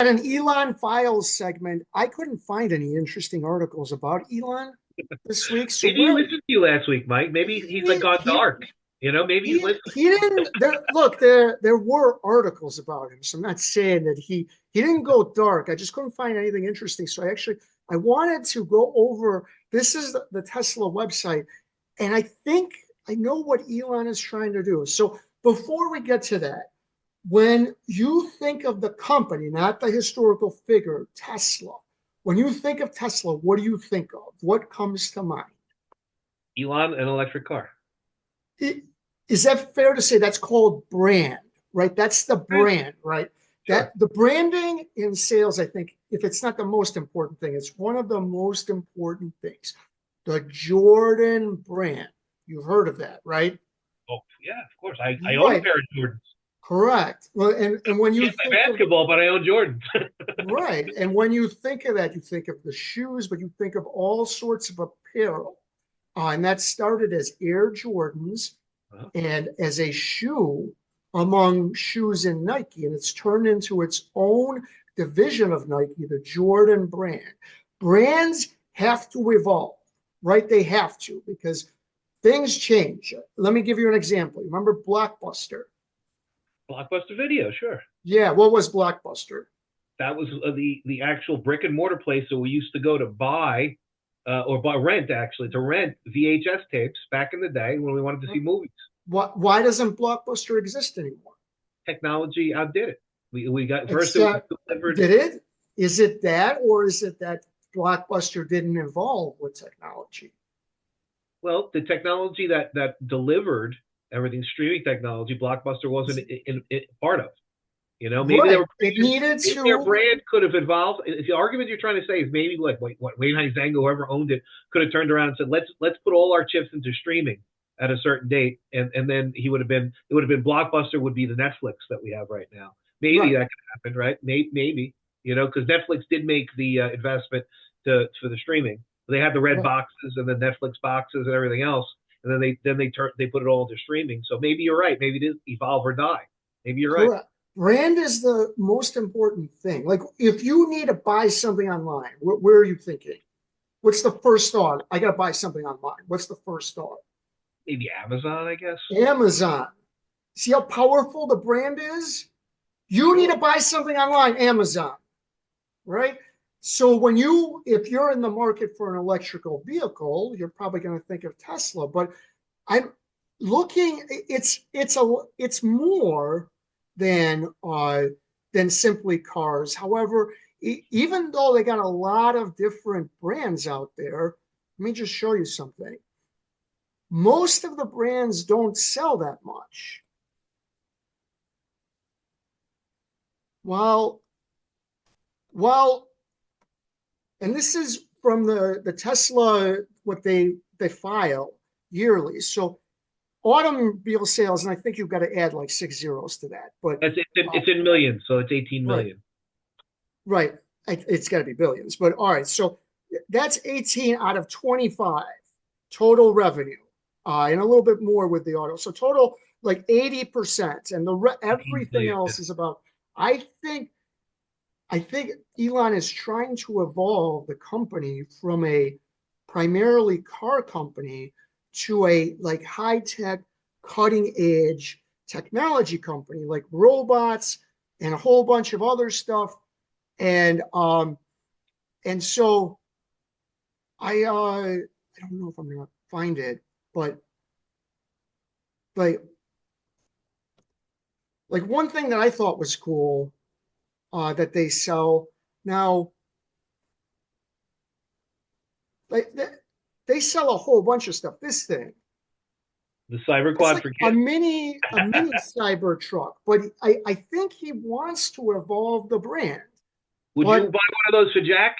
At an Elon Files segment, I couldn't find any interesting articles about Elon this week. So Maybe he where listened to you last week, Mike. Maybe he's like gone he dark. Maybe he's listening. he didn't look there were articles about him. So I'm not saying that he didn't go dark. I just couldn't find anything interesting. So I wanted to go over this is the Tesla website, and I think I know what Elon is trying to do. So before we get to that, when you think of the company, not the historical figure, Tesla, when you think of Tesla, what do you think of? What comes to mind? Elon, an electric car. Is that fair to say that's called brand, right? That's the Right. brand, right? Sure. That the branding in sales, I think, if it's not the most important thing, it's one of the most important things. The Jordan brand. You've heard of that, right? Oh, yeah, of course. I own a Right. pair of Jordans. Correct. Well, and when you Can't play think of basketball, but I own Jordans. right, and when you think of that, you think of the shoes, but you think of all sorts of apparel. And that started as Air Jordans Uh-huh. and as a shoe among shoes in Nike, and it's turned into its own division of Nike, the Jordan brand. Brands have to evolve, right? They have to because things change. Let me give you an example. Remember Blockbuster? Blockbuster Video, sure. Yeah, what was Blockbuster? That was the actual brick and mortar place that we used to go to buy or buy rent actually to rent VHS tapes back in the day when we wanted to see movies. Why doesn't Blockbuster exist anymore? Technology outdid it. We got first it was Except, delivered. did it? Is it that, or is it that Blockbuster didn't evolve with technology? Well, the technology that delivered everything, streaming technology, Blockbuster wasn't in part of. Maybe they Right. were It needed maybe their to. brand could have evolved. The argument you're trying to say is maybe like what Wayne Huizenga, whoever owned it, could have turned around and said, let's put all our chips into streaming at a certain date, and then it would have been Blockbuster would be the Netflix that we have right now. Maybe Right. that could happen, right? Maybe because Netflix did make the investment for the streaming. They had the red Right. boxes and the Netflix boxes and everything else, and then they put it all into streaming. So maybe you're right. Maybe it is evolve or die. Maybe you're right. Correct. Brand is the most important thing. Like if you need to buy something online, where are you thinking? What's the first thought? I got to buy something online. What's the first thought? Maybe Amazon, I guess. Amazon. See how powerful the brand is? You need Sure. to buy something online, Amazon, right? So if you're in the market for an electrical vehicle, you're probably going to think of Tesla. But I'm looking. It's more than simply cars. However, even though they got a lot of different brands out there, let me just show you something. Most of the brands don't sell that much. While while and this is from the Tesla what they file yearly. So automobile sales, and I think you've got to add like six zeros to that. But uh, It's in millions, so it's 18 right, million. right, it's got to be billions. But all right, so that's 18 out of 25 total revenue, and a little bit more with the auto. So total like 80%, and everything 18 billion. else is about. I think I think Elon is trying to evolve the company from a primarily car company to a like high tech, cutting edge technology company, like robots and a whole bunch of other stuff. And and so I don't know if I'm gonna find it, but like like one thing that I thought was cool that they sell now like they sell a whole bunch of stuff. This thing, The cyber it's quad like for kids. a mini cyber truck, but I think he wants to evolve the brand. Would you But buy one of those for Jack?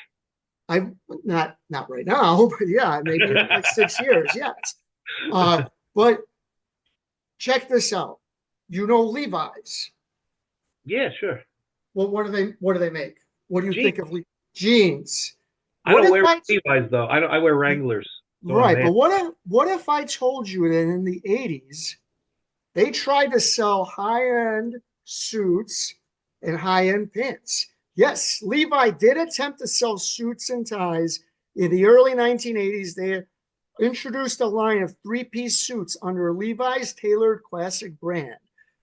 I not right now, but yeah, maybe in like 6 years, yes. Uh, but check this out. You know Levi's. Yeah, sure. Well, what do they make? What do you Gee, think of jeans? I What don't if wear I Levi's though. I wear Wranglers. So I'm a right, man. but what if I told you that in the 80s they tried to sell high end suits and high end pants. Yes, Levi did attempt to sell suits and ties in the early 1980s. They introduced a line of three-piece suits under Levi's tailored classic brand,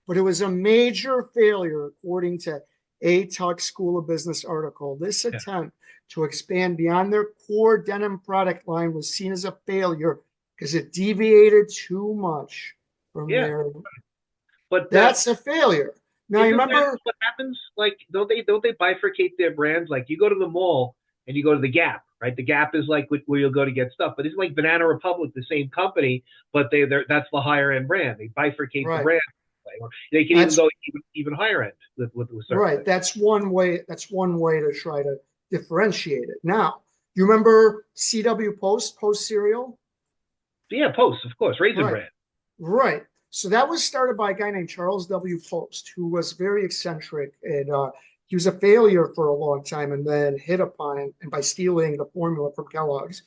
but it was a major failure, according to a Tuck School of Business article. This Yeah. attempt to expand beyond their core denim product line was seen as a failure because it deviated too much from Yeah. their. But That's a failure. Now, you isn't that remember, what happens? Like, don't they bifurcate their brands? Like, you go to the mall and you go to the Gap, right? The Gap is like where you'll go to get stuff. But it's like Banana Republic, the same company, but that's the higher end brand. They bifurcate the right? brand. Or they can even That's go even higher end with certain right. things. That's one way. That's one way to try to differentiate it. Now, you remember CW Post cereal? Yeah, Post, of course, Raisin Right. Bran. Right. So that was started by a guy named Charles W. Post, who was very eccentric, and he was a failure for a long time, and then hit upon it and by stealing the formula from Kellogg's.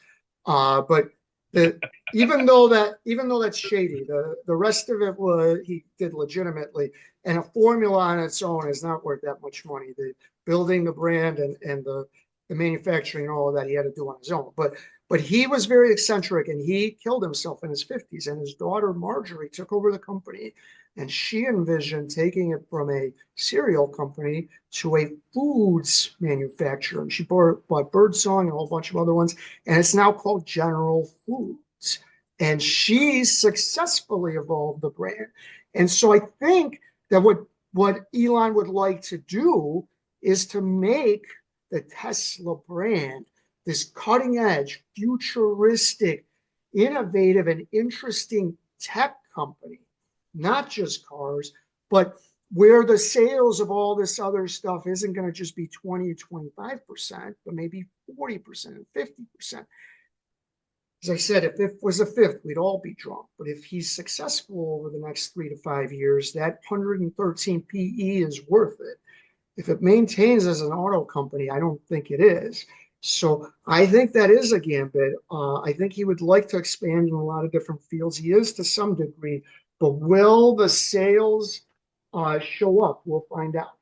But the even though that's shady, the rest of it was he did legitimately, and a formula on its own is not worth that much money. The building the brand and the manufacturing and all of that he had to do on his own. But he was very eccentric and he killed himself in his 50s. And his daughter, Marjorie, took over the company. And she envisioned taking it from a cereal company to a foods manufacturer. And she bought Birdsong and a whole bunch of other ones. And it's now called General Foods. And she successfully evolved the brand. And so I think that what Elon would like to do is to make the Tesla brand this cutting edge, futuristic, innovative, and interesting tech company, not just cars, but where the sales of all this other stuff isn't going to just be 20 to 25%, but maybe 40% and 50%. As I said, if it was a fifth, we'd all be drunk. But if he's successful over the next 3 to 5 years, that 113 PE is worth it. If it maintains as an auto company, I don't think it is. So I think that is a gambit. I think he would like to expand in a lot of different fields. He is to some degree, but will the sales show up? We'll find out.